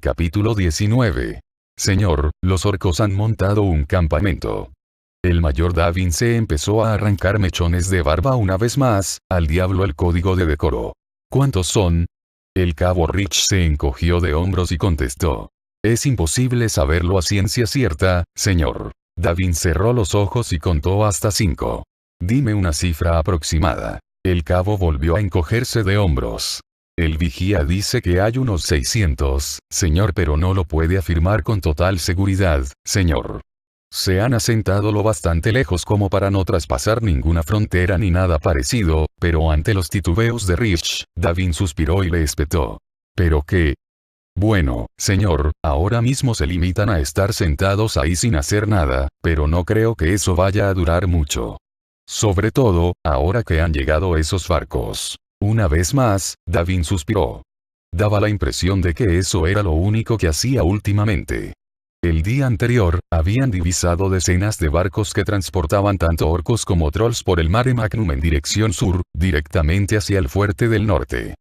Capítulo 19. Señor, los orcos han montado un campamento. El mayor Davin se empezó a arrancar mechones de barba una vez más. Al diablo el código de decoro. ¿Cuántos son? El cabo Rich se encogió de hombros y contestó. Es imposible saberlo a ciencia cierta, señor. Davin cerró los ojos y contó hasta 5. Dime una cifra aproximada. El cabo volvió a encogerse de hombros. El vigía dice que hay unos 600, señor, pero no lo puede afirmar con total seguridad, señor. Se han asentado lo bastante lejos como para no traspasar ninguna frontera ni nada parecido, pero ante los titubeos de Rich, Davin suspiró y le espetó. ¿Pero qué? Bueno, señor, ahora mismo se limitan a estar sentados ahí sin hacer nada, pero no creo que eso vaya a durar mucho. Sobre todo, ahora que han llegado esos barcos. Una vez más, Davin suspiró. Daba la impresión de que eso era lo único que hacía últimamente. El día anterior, habían divisado decenas de barcos que transportaban tanto orcos como trolls por el Mare Magnum en dirección sur, directamente hacia el fuerte del norte.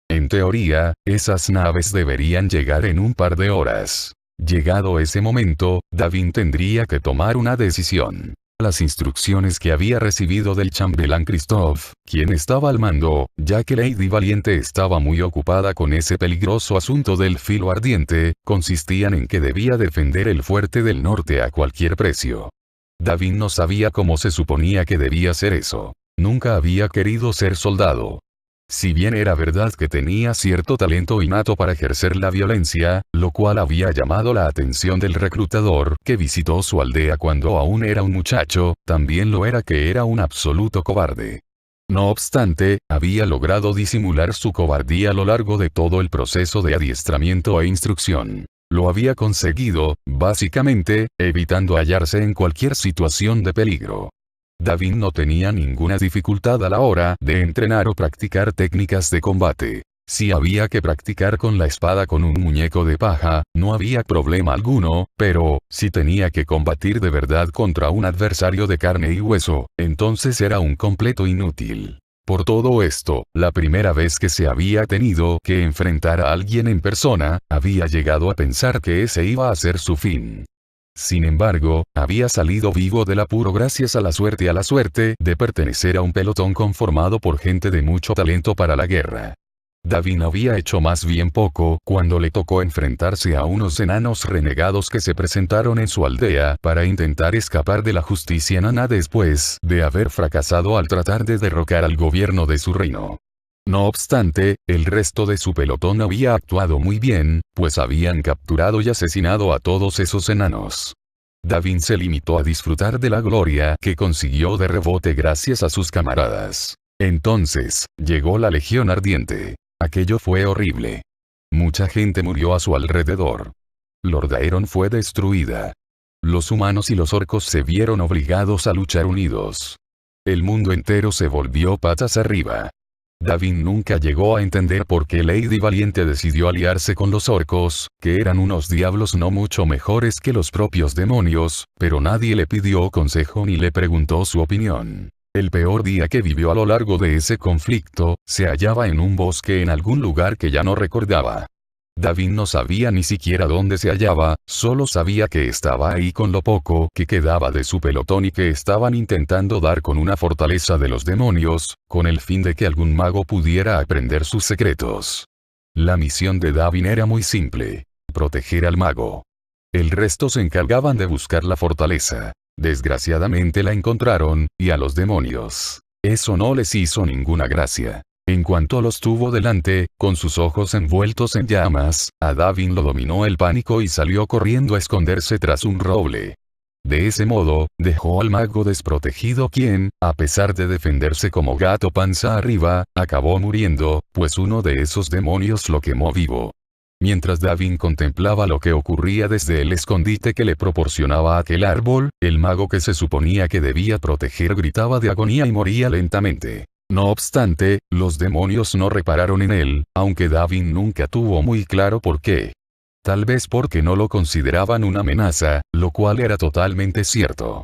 En teoría, esas naves deberían llegar en un par de horas. Llegado ese momento, Davin tendría que tomar una decisión. Las instrucciones que había recibido del chambelán Christoph, quien estaba al mando, ya que Lady Valiente estaba muy ocupada con ese peligroso asunto del filo ardiente, consistían en que debía defender el fuerte del norte a cualquier precio. Davin no sabía cómo se suponía que debía hacer eso. Nunca había querido ser soldado. Si bien era verdad que tenía cierto talento innato para ejercer la violencia, lo cual había llamado la atención del reclutador que visitó su aldea cuando aún era un muchacho, también lo era que era un absoluto cobarde. No obstante, había logrado disimular su cobardía a lo largo de todo el proceso de adiestramiento e instrucción. Lo había conseguido, básicamente, evitando hallarse en cualquier situación de peligro. Davin no tenía ninguna dificultad a la hora de entrenar o practicar técnicas de combate. Si había que practicar con la espada con un muñeco de paja, no había problema alguno, pero, si tenía que combatir de verdad contra un adversario de carne y hueso, entonces era un completo inútil. Por todo esto, la primera vez que se había tenido que enfrentar a alguien en persona, había llegado a pensar que ese iba a ser su fin. Sin embargo, había salido vivo del apuro gracias a la suerte de pertenecer a un pelotón conformado por gente de mucho talento para la guerra. Davin había hecho más bien poco cuando le tocó enfrentarse a unos enanos renegados que se presentaron en su aldea para intentar escapar de la justicia enana después de haber fracasado al tratar de derrocar al gobierno de su reino. No obstante, el resto de su pelotón había actuado muy bien, pues habían capturado y asesinado a todos esos enanos. Davin se limitó a disfrutar de la gloria que consiguió de rebote gracias a sus camaradas. Entonces, llegó la Legión Ardiente. Aquello fue horrible. Mucha gente murió a su alrededor. Lord Aeron fue destruida. Los humanos y los orcos se vieron obligados a luchar unidos. El mundo entero se volvió patas arriba. Davin nunca llegó a entender por qué Lady Valiente decidió aliarse con los orcos, que eran unos diablos no mucho mejores que los propios demonios, pero nadie le pidió consejo ni le preguntó su opinión. El peor día que vivió a lo largo de ese conflicto, se hallaba en un bosque en algún lugar que ya no recordaba. Davin no sabía ni siquiera dónde se hallaba, solo sabía que estaba ahí con lo poco que quedaba de su pelotón y que estaban intentando dar con una fortaleza de los demonios, con el fin de que algún mago pudiera aprender sus secretos. La misión de Davin era muy simple: proteger al mago. El resto se encargaban de buscar la fortaleza. Desgraciadamente la encontraron, y a los demonios eso no les hizo ninguna gracia. En cuanto los tuvo delante, con sus ojos envueltos en llamas, a Davin lo dominó el pánico y salió corriendo a esconderse tras un roble. De ese modo, dejó al mago desprotegido quien, a pesar de defenderse como gato panza arriba, acabó muriendo, pues uno de esos demonios lo quemó vivo. Mientras Davin contemplaba lo que ocurría desde el escondite que le proporcionaba aquel árbol, el mago que se suponía que debía proteger gritaba de agonía y moría lentamente. No obstante, los demonios no repararon en él, aunque Davin nunca tuvo muy claro por qué. Tal vez porque no lo consideraban una amenaza, lo cual era totalmente cierto.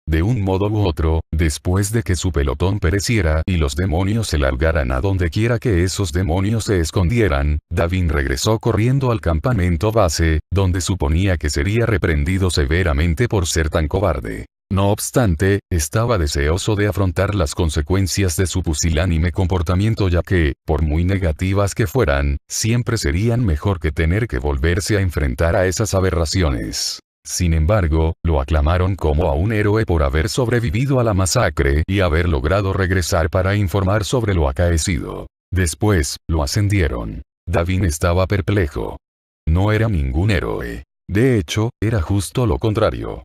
De un modo u otro, después de que su pelotón pereciera y los demonios se largaran a donde quiera que esos demonios se escondieran, Davin regresó corriendo al campamento base, donde suponía que sería reprendido severamente por ser tan cobarde. No obstante, estaba deseoso de afrontar las consecuencias de su pusilánime comportamiento, ya que, por muy negativas que fueran, siempre serían mejor que tener que volverse a enfrentar a esas aberraciones. Sin embargo, lo aclamaron como a un héroe por haber sobrevivido a la masacre y haber logrado regresar para informar sobre lo acaecido. Después, lo ascendieron. Davin estaba perplejo. No era ningún héroe. De hecho, era justo lo contrario.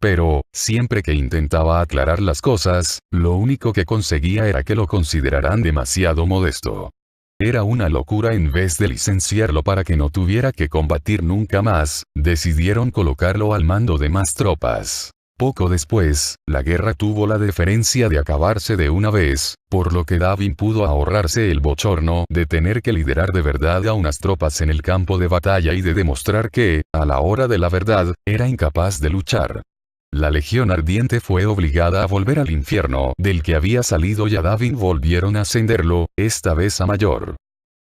Pero, siempre que intentaba aclarar las cosas, lo único que conseguía era que lo consideraran demasiado modesto. Era una locura. En vez de licenciarlo para que no tuviera que combatir nunca más, decidieron colocarlo al mando de más tropas. Poco después, la guerra tuvo la deferencia de acabarse de una vez, por lo que Davin pudo ahorrarse el bochorno de tener que liderar de verdad a unas tropas en el campo de batalla y de demostrar que, a la hora de la verdad, era incapaz de luchar. La Legión Ardiente fue obligada a volver al infierno del que había salido y a Davin volvieron a ascenderlo, esta vez a mayor.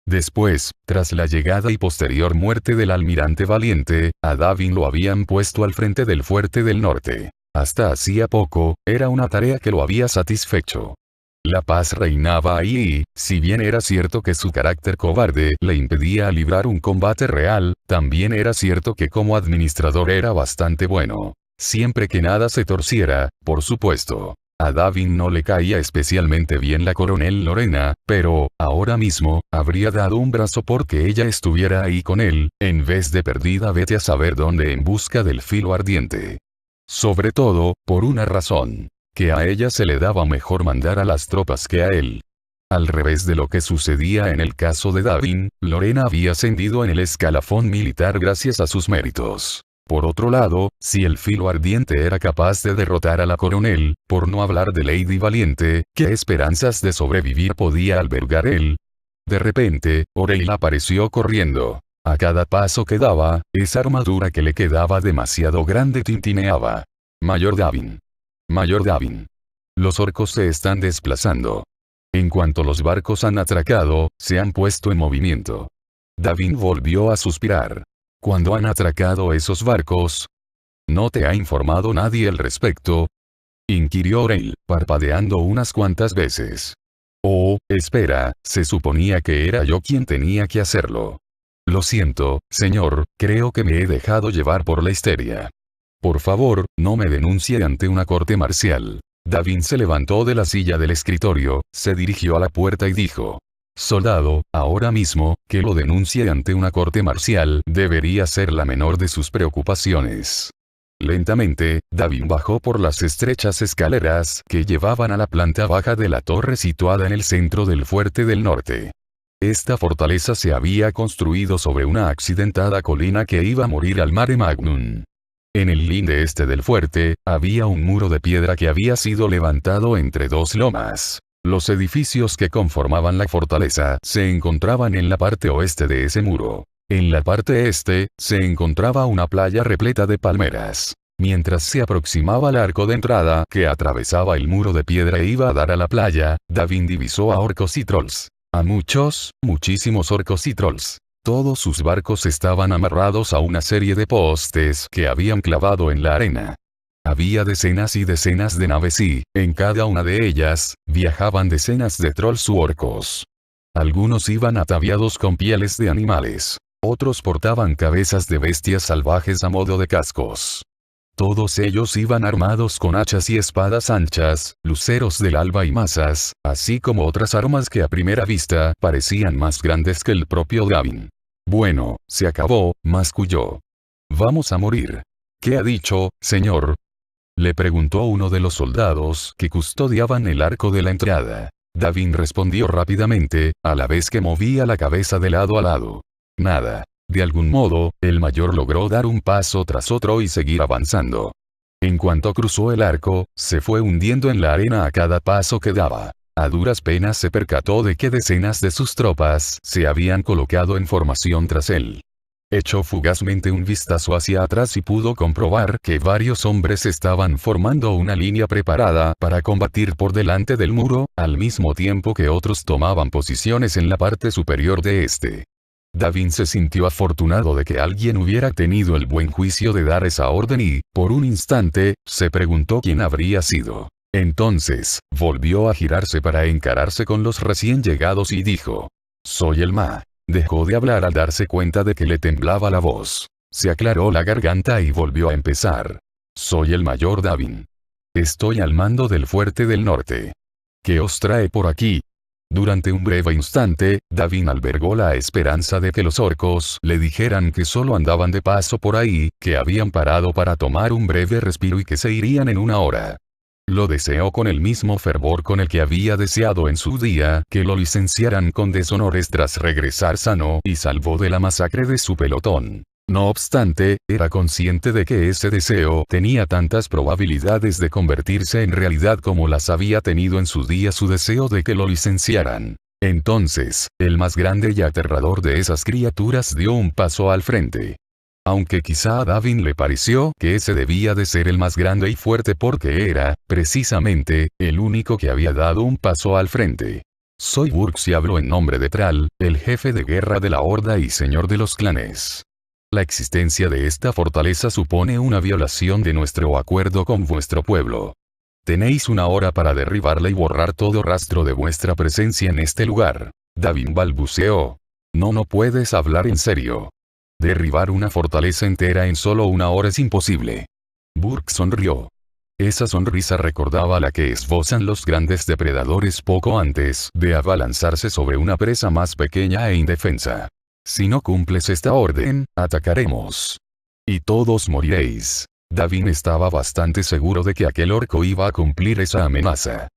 Después, tras la llegada y posterior muerte del almirante Valiente, a Davin lo habían puesto al frente del fuerte del norte. Hasta hacía poco, era una tarea que lo había satisfecho. La paz reinaba ahí y, si bien era cierto que su carácter cobarde le impedía librar un combate real, también era cierto que como administrador era bastante bueno. Siempre que nada se torciera, por supuesto. A Davin no le caía especialmente bien la coronel Lorena, pero, ahora mismo, habría dado un brazo porque ella estuviera ahí con él, en vez de perdida vete a saber dónde en busca del filo ardiente. Sobre todo, por una razón. Que a ella se le daba mejor mandar a las tropas que a él. Al revés de lo que sucedía en el caso de Davin, Lorena había ascendido en el escalafón militar gracias a sus méritos. Por otro lado, si el filo ardiente era capaz de derrotar a la coronel, por no hablar de Lady Valiente, ¿qué esperanzas de sobrevivir podía albergar él? De repente, Oreil apareció corriendo. A cada paso que daba, esa armadura que le quedaba demasiado grande tintineaba. Mayor Davin. Mayor Davin. Los orcos se están desplazando. En cuanto los barcos han atracado, se han puesto en movimiento. Davin volvió a suspirar. ¿Cuándo han atracado esos barcos? ¿No te ha informado nadie al respecto? Inquirió Oreil, parpadeando unas cuantas veces. Oh, espera, se suponía que era yo quien tenía que hacerlo. Lo siento, señor, creo que me he dejado llevar por la histeria. Por favor, no me denuncie ante una corte marcial. Davin se levantó de la silla del escritorio, se dirigió a la puerta y dijo. Soldado, ahora mismo, que lo denuncie ante una corte marcial debería ser la menor de sus preocupaciones. Lentamente, Davin bajó por las estrechas escaleras que llevaban a la planta baja de la torre situada en el centro del fuerte del norte. Esta fortaleza se había construido sobre una accidentada colina que iba a morir al Mare Magnum. En el linde este del fuerte, había un muro de piedra que había sido levantado entre dos lomas. Los edificios que conformaban la fortaleza se encontraban en la parte oeste de ese muro. En la parte este, se encontraba una playa repleta de palmeras. Mientras se aproximaba al arco de entrada que atravesaba el muro de piedra e iba a dar a la playa, Davin divisó a orcos y trolls. A muchísimos orcos y trolls. Todos sus barcos estaban amarrados a una serie de postes que habían clavado en la arena. Había decenas y decenas de naves y, en cada una de ellas, viajaban decenas de trolls u orcos. Algunos iban ataviados con pieles de animales. Otros portaban cabezas de bestias salvajes a modo de cascos. Todos ellos iban armados con hachas y espadas anchas, luceros del alba y mazas, así como otras armas que a primera vista parecían más grandes que el propio Davin. Bueno, se acabó, masculló. Vamos a morir. ¿Qué ha dicho, señor? Le preguntó uno de los soldados que custodiaban el arco de la entrada. Davin respondió rápidamente, a la vez que movía la cabeza de lado a lado. Nada. De algún modo, el mayor logró dar un paso tras otro y seguir avanzando. En cuanto cruzó el arco, se fue hundiendo en la arena a cada paso que daba. A duras penas se percató de que decenas de sus tropas se habían colocado en formación tras él. Echó fugazmente un vistazo hacia atrás y pudo comprobar que varios hombres estaban formando una línea preparada para combatir por delante del muro, al mismo tiempo que otros tomaban posiciones en la parte superior de este. Davin se sintió afortunado de que alguien hubiera tenido el buen juicio de dar esa orden y, por un instante, se preguntó quién habría sido. Entonces, volvió a girarse para encararse con los recién llegados y dijo: «Soy el Ma». Dejó de hablar al darse cuenta de que le temblaba la voz. Se aclaró la garganta y volvió a empezar. «Soy el mayor Davin. Estoy al mando del fuerte del norte. ¿Qué os trae por aquí?» Durante un breve instante, Davin albergó la esperanza de que los orcos le dijeran que solo andaban de paso por ahí, que habían parado para tomar un breve respiro y que se irían en una hora. Lo deseó con el mismo fervor con el que había deseado en su día que lo licenciaran con deshonores tras regresar sano y salvo de la masacre de su pelotón. No obstante, era consciente de que ese deseo tenía tantas probabilidades de convertirse en realidad como las había tenido en su día su deseo de que lo licenciaran. Entonces, el más grande y aterrador de esas criaturas dio un paso al frente. Aunque quizá a Davin le pareció que ese debía de ser el más grande y fuerte porque era, precisamente, el único que había dado un paso al frente. «Soy Burks y hablo en nombre de Thrall, el jefe de guerra de la Horda y señor de los clanes. La existencia de esta fortaleza supone una violación de nuestro acuerdo con vuestro pueblo. Tenéis una hora para derribarla y borrar todo rastro de vuestra presencia en este lugar». Davin balbuceó. No puedes hablar en serio. Derribar una fortaleza entera en solo una hora es imposible». Burke sonrió. Esa sonrisa recordaba la que esbozan los grandes depredadores poco antes de abalanzarse sobre una presa más pequeña e indefensa. «Si no cumples esta orden, atacaremos. Y todos moriréis». Davin estaba bastante seguro de que aquel orco iba a cumplir esa amenaza.